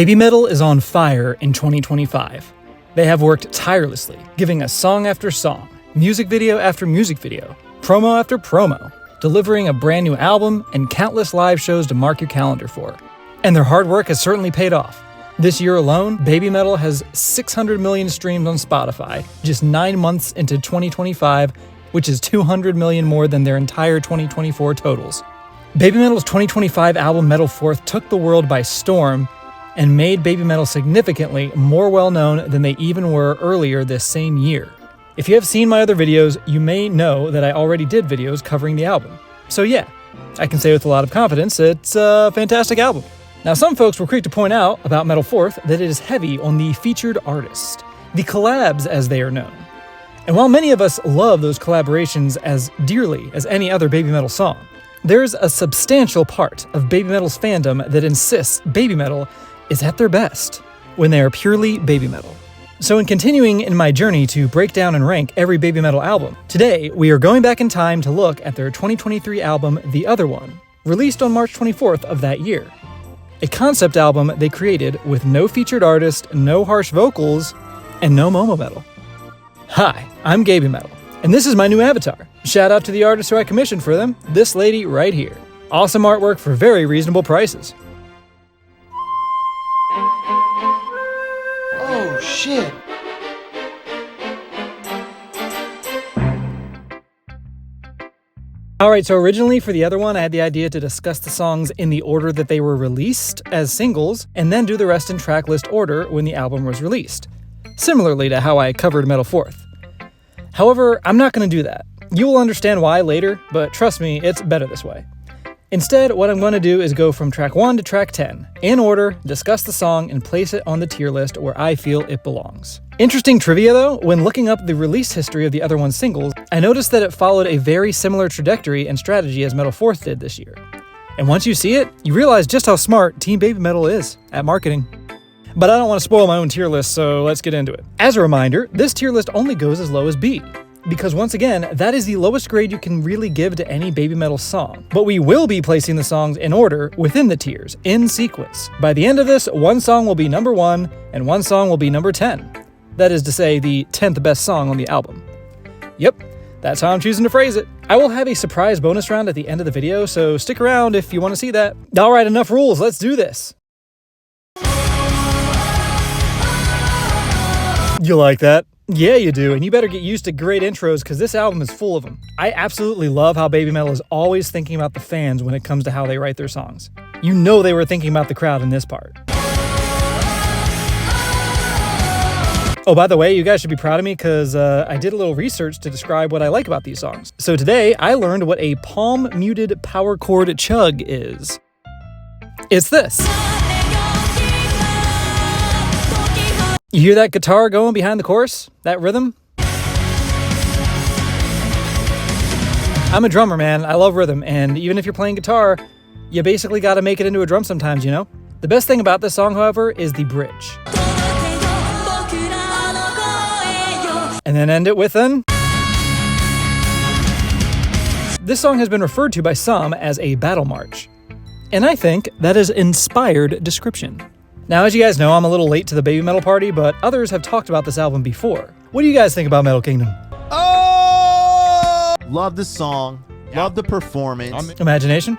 Babymetal is on fire in 2025. They have worked tirelessly, giving us song after song, music video after music video, promo after promo, delivering a brand new album and countless live shows to mark your calendar for. And their hard work has certainly paid off. This year alone, Babymetal has 600 million streams on Spotify, just 9 months into 2025, which is 200 million more than their entire 2024 totals. Babymetal's 2025 album Metal Fourth took the world by storm and made Babymetal significantly more well-known than they even were earlier this same year. If you have seen my other videos, you may know that I already did videos covering the album. So yeah, I can say with a lot of confidence it's a fantastic album. Now some folks were quick to point out about Metal Fourth that it is heavy on the featured artist, the collabs as they are known. And while many of us love those collaborations as dearly as any other Babymetal song, there's a substantial part of Babymetal's fandom that insists Babymetal is at their best when they are purely Babymetal. So in continuing in my journey to break down and rank every Babymetal album, today we are going back in time to look at their 2023 album The Other One, released on March 24th of that year. A concept album they created with no featured artist, no harsh vocals, and no Momo-Metal. Hi, I'm Gabymetal, and this is my new avatar. Shout out to the artist who I commissioned for them, this lady right here. Awesome artwork for very reasonable prices. Oh shit! Alright, so originally for the other one, I had the idea to discuss the songs in the order that they were released as singles, and then do the rest in track list order when the album was released, similarly to how I covered Metal Fourth. However, I'm not going to do that. You will understand why later, but trust me, it's better this way. Instead, what I'm going to do is go from track 1 to track 10, in order, discuss the song, and place it on the tier list where I feel it belongs. Interesting trivia though, when looking up the release history of the other one's singles, I noticed that it followed a very similar trajectory and strategy as Metal Fourth did this year. And once you see it, you realize just how smart Team Babymetal is at marketing. But I don't want to spoil my own tier list, so let's get into it. As a reminder, this tier list only goes as low as B, because once again, that is the lowest grade you can really give to any Babymetal song. But we will be placing the songs in order within the tiers, in sequence. By the end of this, one song will be number 1, and one song will be number 10. That is to say, the 10th best song on the album. Yep, that's how I'm choosing to phrase it. I will have a surprise bonus round at the end of the video, so stick around if you want to see that. Alright, enough rules, let's do this. You like that? Yeah, you do, and you better get used to great intros because this album is full of them. I absolutely love how Babymetal is always thinking about the fans when it comes to how they write their songs. You know they were thinking about the crowd in this part. Oh, by the way, you guys should be proud of me because I did a little research to describe what I like about these songs. So today, I learned what a palm-muted power chord chug is. It's this. You hear that guitar going behind the chorus? That rhythm? I'm a drummer, man. I love rhythm, and even if you're playing guitar, you basically gotta make it into a drum sometimes, you know? The best thing about this song, however, is the bridge. And then end it with an... This song has been referred to by some as a battle march. And I think that is inspired description. Now, as you guys know, I'm a little late to the Babymetal party, but others have talked about this album before. What do you guys think about Metal Kingdom? Oh! Love the song. Yeah. Love the performance. Imagination?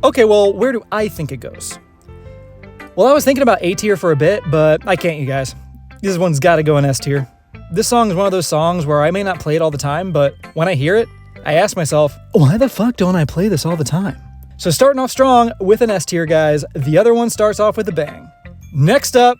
Okay, well, where do I think it goes? Well, I was thinking about A tier for a bit, but I can't, you guys. This one's gotta go in S tier. This song is one of those songs where I may not play it all the time, but when I hear it, I ask myself, why the fuck don't I play this all the time? So starting off strong with an S tier, guys, the other one starts off with a bang. Next up,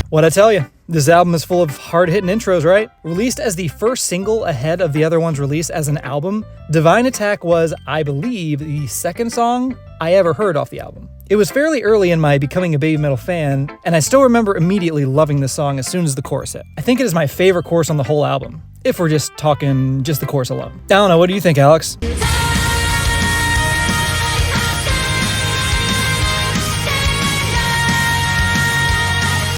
what'd I tell you? This album is full of hard-hitting intros, right? Released as the first single ahead of the other one's release as an album, Divine Attack was, I believe, the second song I ever heard off the album. It was fairly early in my becoming a Babymetal fan, and I still remember immediately loving this song as soon as the chorus hit. I think it is my favorite chorus on the whole album, if we're just talking just the chorus alone. I don't know, what do you think, Alex?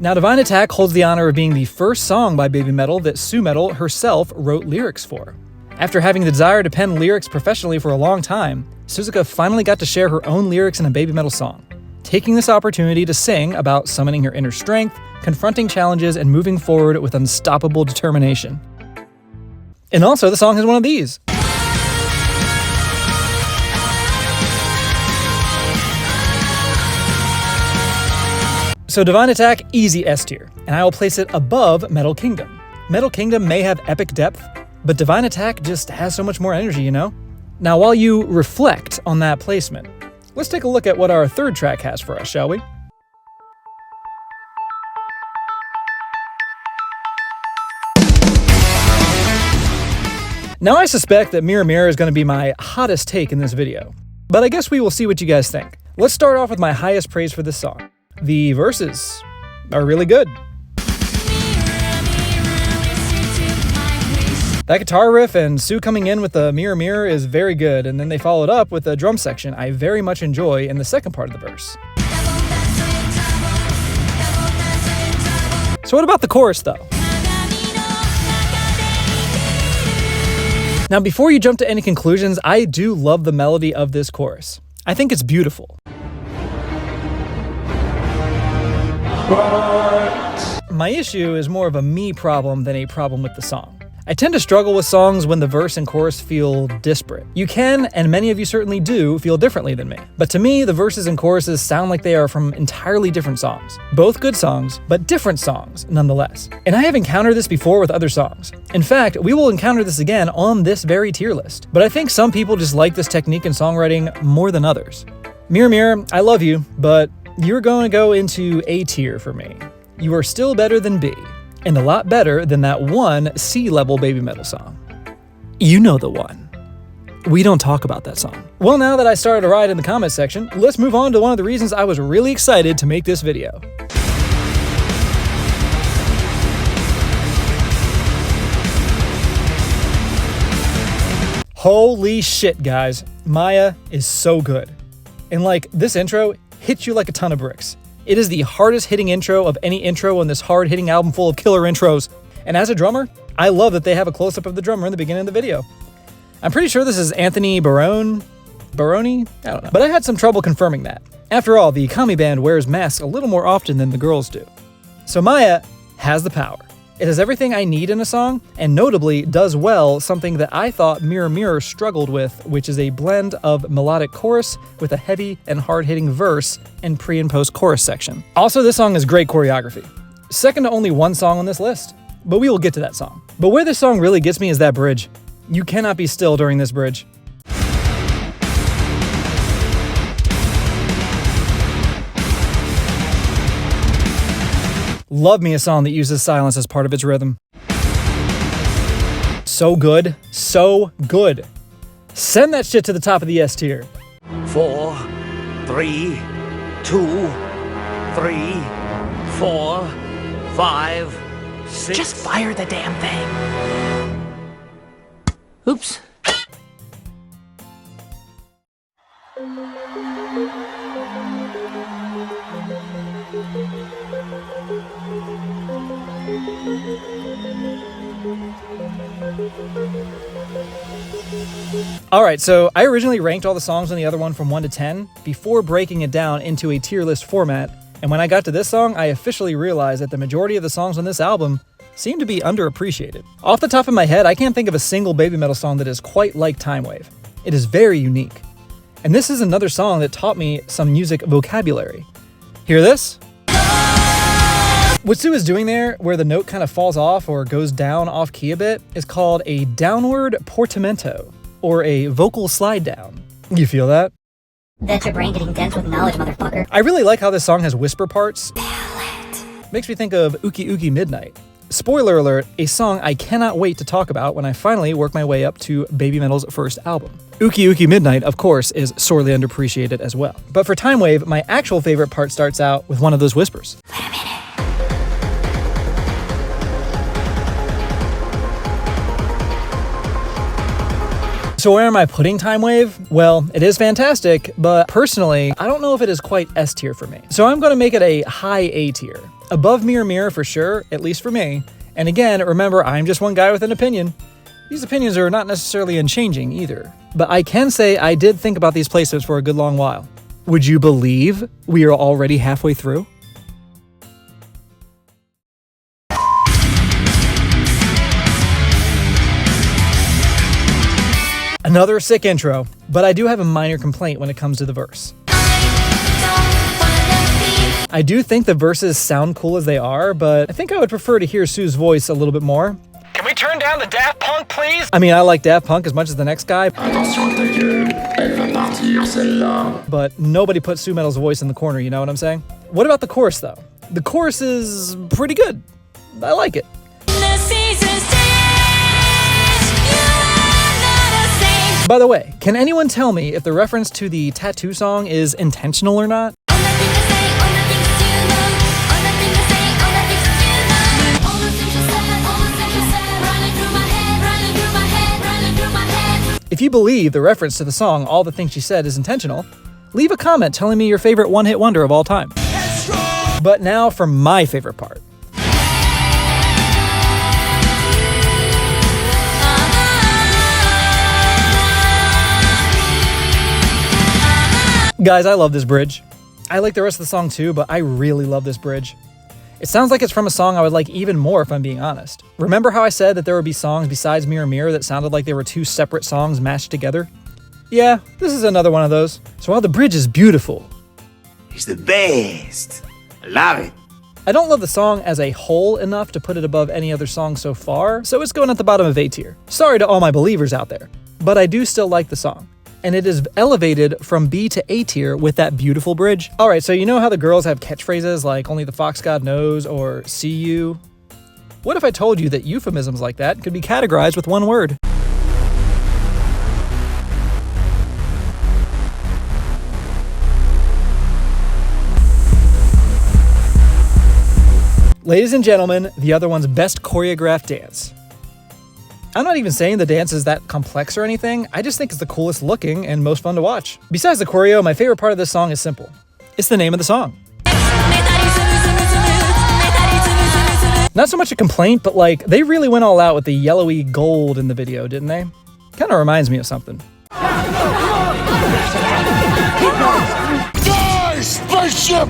Now, Divine Attack holds the honor of being the first song by Babymetal that Sumetal herself wrote lyrics for. After having the desire to pen lyrics professionally for a long time, Suzuka finally got to share her own lyrics in a Babymetal song, taking this opportunity to sing about summoning her inner strength, confronting challenges, and moving forward with unstoppable determination. And also, the song has one of these. So Divine Attack, easy S tier, and I will place it above Metal Kingdom. Metal Kingdom may have epic depth, but Divine Attack just has so much more energy, you know? Now, while you reflect on that placement, let's take a look at what our third track has for us, shall we? Now, I suspect that Mirror Mirror is going to be my hottest take in this video, but I guess we will see what you guys think. Let's start off with my highest praise for this song. The verses are really good. That guitar riff and Sue coming in with the Mirror Mirror is very good, and then they followed up with a drum section I very much enjoy in the second part of the verse. So what about the chorus though? Now before you jump to any conclusions, I do love the melody of this chorus. I think it's beautiful. My issue is more of a me problem than a problem with the song. I tend to struggle with songs when the verse and chorus feel disparate. You can, and many of you certainly do, feel differently than me. But to me, the verses and choruses sound like they are from entirely different songs. Both good songs, but different songs nonetheless. And I have encountered this before with other songs. In fact, we will encounter this again on this very tier list. But I think some people just like this technique in songwriting more than others. Mirror Mirror, I love you, but you're going to go into A tier for me. You are still better than B. And a lot better than that one C-level Babymetal song. You know the one. We don't talk about that song. Well, now that I started a riot in the comment section, let's move on to one of the reasons I was really excited to make this video. Holy shit, guys. Maya is so good. And like, this intro hits you like a ton of bricks. It is the hardest hitting intro of any intro on this hard hitting album full of killer intros. And as a drummer, I love that they have a close-up of the drummer in the beginning of the video. I'm pretty sure this is Anthony Baroni? I don't know. But I had some trouble confirming that. After all, the Kami band wears masks a little more often than the girls do. So Maya has the power. It has everything I need in a song, and notably does well something that I thought Mirror Mirror struggled with, which is a blend of melodic chorus with a heavy and hard-hitting verse and pre- and post-chorus section. Also, this song has great choreography. Second to only one song on this list, but we will get to that song. But where this song really gets me is that bridge. You cannot be still during this bridge. Love me a song that uses silence as part of its rhythm. So good, so good. Send that shit to the top of the S tier. 4, 3, 2, 3, 4, 5, 6. Just fire the damn thing. Oops. Alright, so I originally ranked all the songs on the other one from 1 to 10 before breaking it down into a tier list format, and when I got to this song, I officially realized that the majority of the songs on this album seem to be underappreciated. Off the top of my head, I can't think of a single Babymetal song that is quite like Timewave. It is very unique. And this is another song that taught me some music vocabulary. Hear this? What Sue is doing there, where the note kind of falls off or goes down off key a bit, is called a downward portamento, or a vocal slide down. You feel that? That's your brain getting dense with knowledge, motherfucker. I really like how this song has whisper parts. Makes me think of Uki Uki Midnight. Spoiler alert, a song I cannot wait to talk about when I finally work my way up to Babymetal's first album. Uki Uki Midnight, of course, is sorely underappreciated as well. But for Timewave, my actual favorite part starts out with one of those whispers. Wait a minute. So where am I putting Timewave? Well, it is fantastic, but personally, I don't know if it is quite S tier for me. So I'm going to make it a high A tier. Above Mirror Mirror for sure, at least for me. And again, remember, I'm just one guy with an opinion. These opinions are not necessarily unchanging either, but I can say I did think about these placements for a good long while. Would you believe we are already halfway through? Another sick intro, but I do have a minor complaint when it comes to the verse. I do think the verses sound cool as they are, but I think I would prefer to hear Sue's voice a little bit more. Can we turn down the Daft Punk, please? I mean, I like Daft Punk as much as the next guy, but nobody put Sumetal's voice in the corner, you know what I'm saying? What about the chorus, though? The chorus is pretty good. I like it. By the way, can anyone tell me if the reference to the tattoo song is intentional or not? If you believe the reference to the song All the Things She Said is intentional, leave a comment telling me your favorite one-hit wonder of all time. But now for my favorite part. Guys, I love this bridge. I like the rest of the song too, but I really love this bridge. It sounds like it's from a song I would like even more if I'm being honest. Remember how I said that there would be songs besides Mirror Mirror that sounded like they were two separate songs mashed together? Yeah, this is another one of those. So while the bridge is beautiful, He's the best. I love it. I don't love the song as a whole enough to put it above any other song so far, so it's going at the bottom of A tier. Sorry to all my believers out there, but I do still like the song. And it is elevated from B to A tier with that beautiful bridge. All right, so you know how the girls have catchphrases like only the fox god knows or see you? What if I told you that euphemisms like that could be categorized with one word? Ladies and gentlemen, the other one's best choreographed dance. I'm not even saying the dance is that complex or anything, I just think it's the coolest looking and most fun to watch. Besides the choreo, my favorite part of this song is simple. It's the name of the song. Not so much a complaint, but like, they really went all out with the yellowy gold in the video, didn't they? Kinda reminds me of something. Die, spaceship!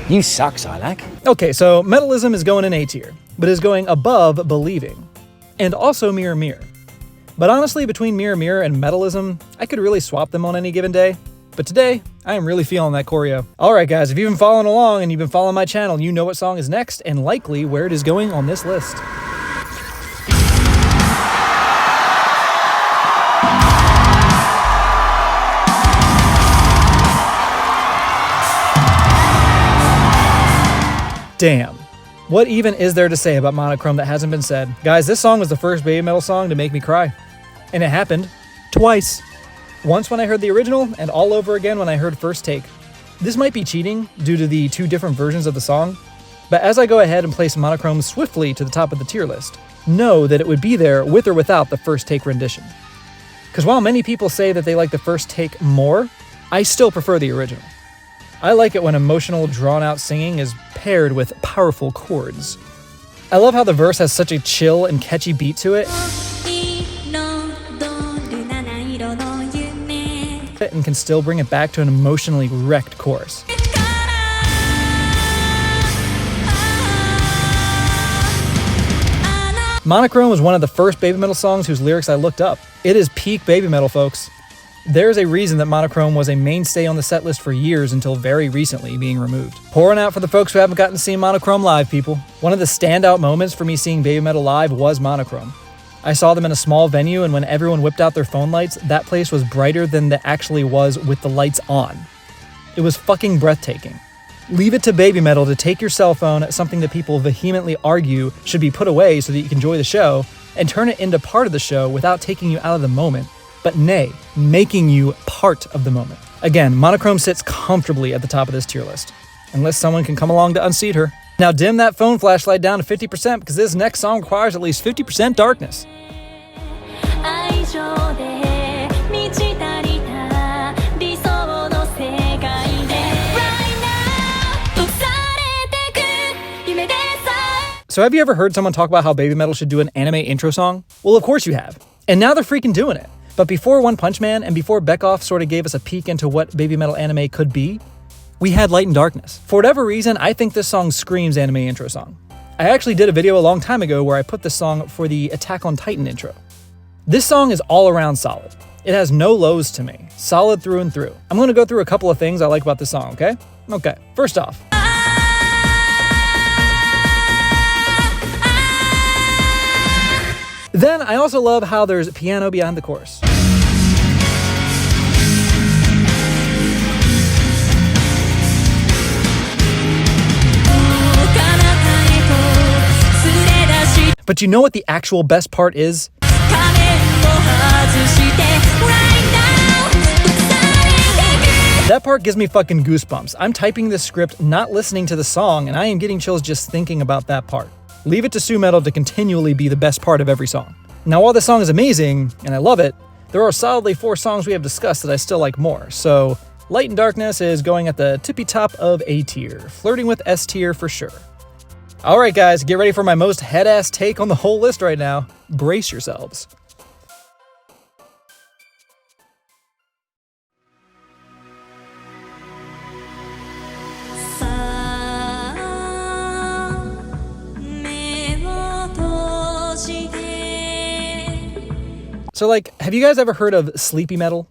You suck, Silac. Okay, so Metalism is going in A tier, but is going above Believing, and also Mirror Mirror. But honestly, between Mirror Mirror and Metalism, I could really swap them on any given day. But today, I am really feeling that choreo. Alright guys, if you've been following along and you've been following my channel, you know what song is next, and likely where it is going on this list. Damn. What even is there to say about Monochrome that hasn't been said? Guys, this song was the first Babymetal song to make me cry. And it happened twice. Once when I heard the original, and all over again when I heard First Take. This might be cheating due to the two different versions of the song, but as I go ahead and place Monochrome swiftly to the top of the tier list, know that it would be there with or without the First Take rendition. Because while many people say that they like the First Take more, I still prefer the original. I like it when emotional, drawn-out singing is paired with powerful chords. I love how the verse has such a chill and catchy beat to it, and can still bring it back to an emotionally wrecked chorus. Monochrome was one of the first Babymetal songs whose lyrics I looked up. It is peak Babymetal, folks. There's a reason that Monochrome was a mainstay on the setlist for years until very recently being removed. Pouring out for the folks who haven't gotten to see Monochrome live, people. One of the standout moments for me seeing Babymetal live was Monochrome. I saw them in a small venue, and when everyone whipped out their phone lights, that place was brighter than it actually was with the lights on. It was fucking breathtaking. Leave it to Babymetal to take your cell phone, something that people vehemently argue should be put away so that you can enjoy the show, and turn it into part of the show without taking you out of the moment, but nay, making you part of the moment. Again, Monochrome sits comfortably at the top of this tier list, unless someone can come along to unseat her. Now dim that phone flashlight down to 50% because this next song requires at least 50% darkness. So have you ever heard someone talk about how Babymetal should do an anime intro song? Well, of course you have. And now they're freaking doing it. But before One Punch Man and before Beckoff sort of gave us a peek into what Babymetal anime could be, we had Light and Darkness. For whatever reason, I think this song screams anime intro song. I actually did a video a long time ago where I put this song for the Attack on Titan intro. This song is all around solid. It has no lows to me. Solid through and through. I'm going to go through a couple of things I like about this song, okay? Okay, first off. Then I also love how there's piano behind the chorus. But you know what the actual best part is? That part gives me fucking goosebumps. I'm typing this script, not listening to the song, and I am getting chills just thinking about that part. Leave it to Sumetal to continually be the best part of every song. Now, while this song is amazing, and I love it, there are solidly 4 songs we have discussed that I still like more, so Light and Darkness is going at the tippy top of A tier, flirting with S tier for sure. Alright guys, get ready for my most head-ass take on the whole list right now. Brace yourselves. So like, have you guys ever heard of sleepy metal?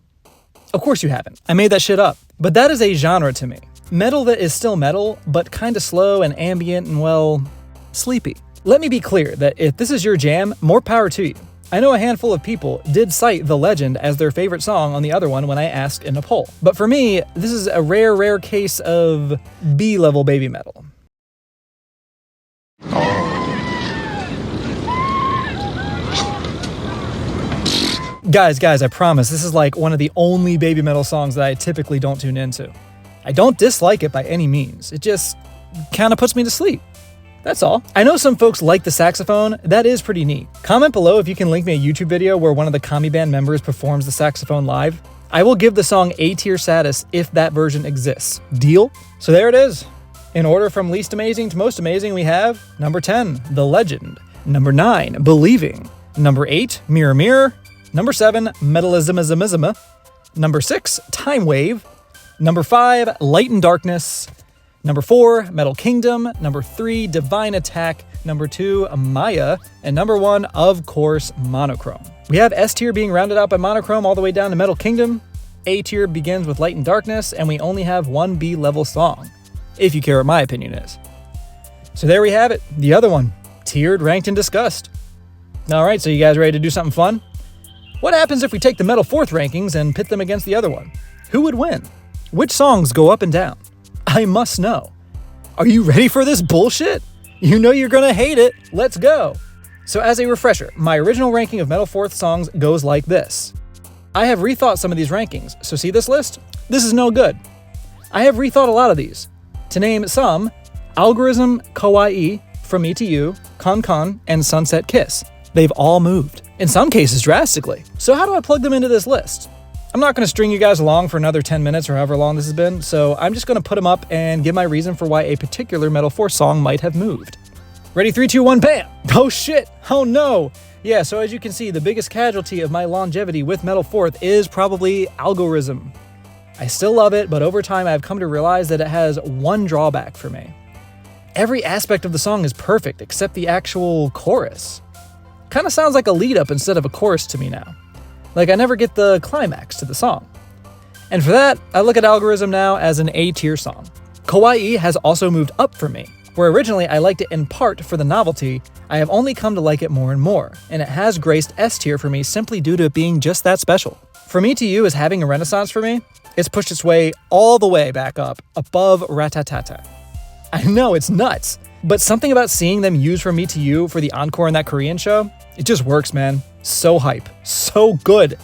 Of course you haven't. I made that shit up. But that is a genre to me. Metal that is still metal, but kinda slow and ambient and, well, sleepy. Let me be clear that if this is your jam, more power to you. I know a handful of people did cite The Legend as their favorite song on the other one when I asked in a poll. But for me, this is a rare case of B-level baby metal. Guys, I promise, this is like one of the only baby metal songs that I typically don't tune into. I don't dislike it by any means, it just kinda puts me to sleep. That's all. I know some folks like the saxophone, that is pretty neat. Comment below if you can link me a YouTube video where one of the Kami Band members performs the saxophone live. I will give the song A tier status if that version exists. Deal? So there it is. In order from least amazing to most amazing, we have number 10, The Legend. Number 9, Believing. Number 8, Mirror Mirror. Number 7, Metalism. Number 6, Timewave. Number 5, Light and Darkness. Number 4, Metal Kingdom. Number 3, Divine Attack. Number 2, Maya. And number 1, of course, Monochrome. We have S tier being rounded out by Monochrome all the way down to Metal Kingdom. A tier begins with Light and Darkness, and we only have one B level song, if you care what my opinion is. So there we have it, the other one, tiered, ranked, and discussed. Alright, so you guys ready to do something fun? What happens if we take the Metal 4th rankings and pit them against the other one? Who would win? Which songs go up and down? I must know. Are you ready for this bullshit? You know you're gonna hate it. Let's go. So as a refresher, my original ranking of Metal 4th songs goes like this. I have rethought some of these rankings, so see this list? This is no good. I have rethought a lot of these. To name some, Algorithm, Kawaii, From Me to You, Con, and Sunset Kiss. They've all moved, in some cases drastically. So how do I plug them into this list? I'm not going to string you guys along for another 10 minutes or however long this has been, so I'm just going to put them up and give my reason for why a particular Metal 4 song might have moved. Ready, 3, 2, 1, bam! Oh shit! Oh no! Yeah, so as you can see, the biggest casualty of my longevity with Metal 4th is probably Algorithm. I still love it, but over time I've come to realize that it has one drawback for me. Every aspect of the song is perfect except the actual chorus. Kinda sounds like a lead-up instead of a chorus to me now. Like I never get the climax to the song. And for that, I look at Algorithm now as an A tier song. Kawaii has also moved up for me. Where originally I liked it in part for the novelty, I have only come to like it more and more, and it has graced S tier for me simply due to it being just that special. For Me to You is having a renaissance for me. It's pushed its way all the way back up, above Ratatata. I know, it's nuts, but something about seeing them use From Me to You for the encore in that Korean show, it just works, man. So hype, so good.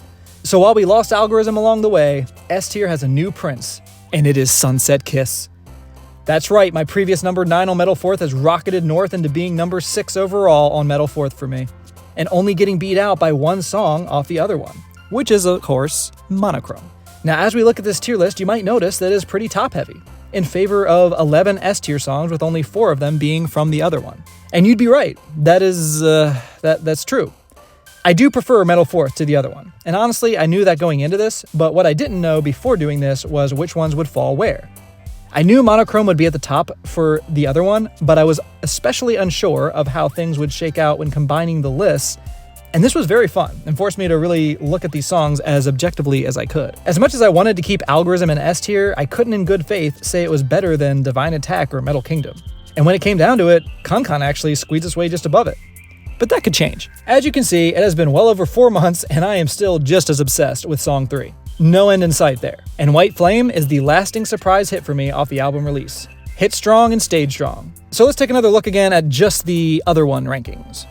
So while we lost Algorithm along the way, S tier has a new prince, and it is Sunset Kiss. That's right, my previous number 9 on Metal 4th has rocketed north into being number 6 overall on Metal 4th for me, and only getting beat out by one song off the other one, which is, of course, Monochrome. Now, as we look at this tier list, you might notice that it is pretty top-heavy. in favor of 11 S-tier songs with only 4 of them being from the other one. And you'd be right. That's true. I do prefer Metal Fourth to the other one. And honestly, I knew that going into this, but what I didn't know before doing this was which ones would fall where. I knew Monochrome would be at the top for the other one, but I was especially unsure of how things would shake out when combining the lists. And this was very fun and forced me to really look at these songs as objectively as I could. As much as I wanted to keep Algorithm in S tier, I couldn't in good faith say it was better than Divine Attack or Metal Kingdom. And when it came down to it, Con actually squeezed its way just above it. But that could change. As you can see, it has been well over 4 months and I am still just as obsessed with Song 3. No end in sight there. And White Flame is the lasting surprise hit for me off the album release. Hit strong and stayed strong. So let's take another look again at just the other one rankings.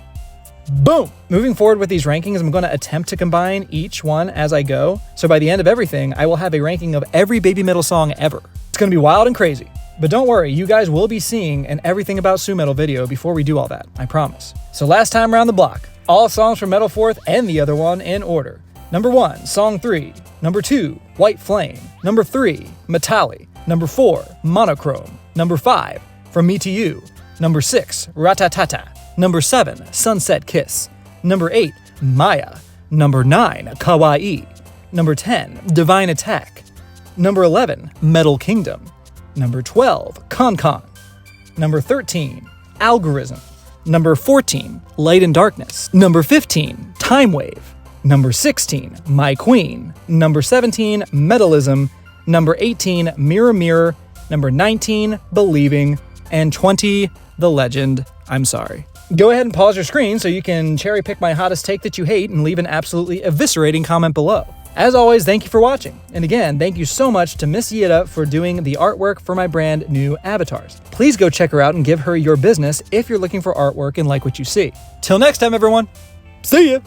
Boom! Moving forward with these rankings, I'm going to attempt to combine each one as I go. So by the end of everything, I will have a ranking of every baby metal song ever. It's going to be wild and crazy. But don't worry, you guys will be seeing an Everything About Sumetal video before we do all that, I promise. So last time around the block, all songs from Metal Fourth and the other one in order. Number 1, Song 3. Number 2, White Flame. Number 3, Metali. Number 4, Monochrome. Number 5, From Me to You. Number 6, Ratatata. Number 7, Sunset Kiss. Number 8, Maya. Number 9, Kawaii. Number 10, Divine Attack. Number 11, Metal Kingdom. Number 12, Con. Number 13, Algorithm. Number 14, Light and Darkness. Number 15, Timewave. Number 16, My Queen. Number 17, Metalism. Number 18, Mirror Mirror. Number 19, Believing. And 20, The Legend. I'm sorry. Go ahead and pause your screen so you can cherry pick my hottest take that you hate and leave an absolutely eviscerating comment below. As always, thank you for watching. And again, thank you so much to Miss Yida for doing the artwork for my brand new avatars. Please go check her out and give her your business if you're looking for artwork and like what you see. Till next time, everyone. See ya!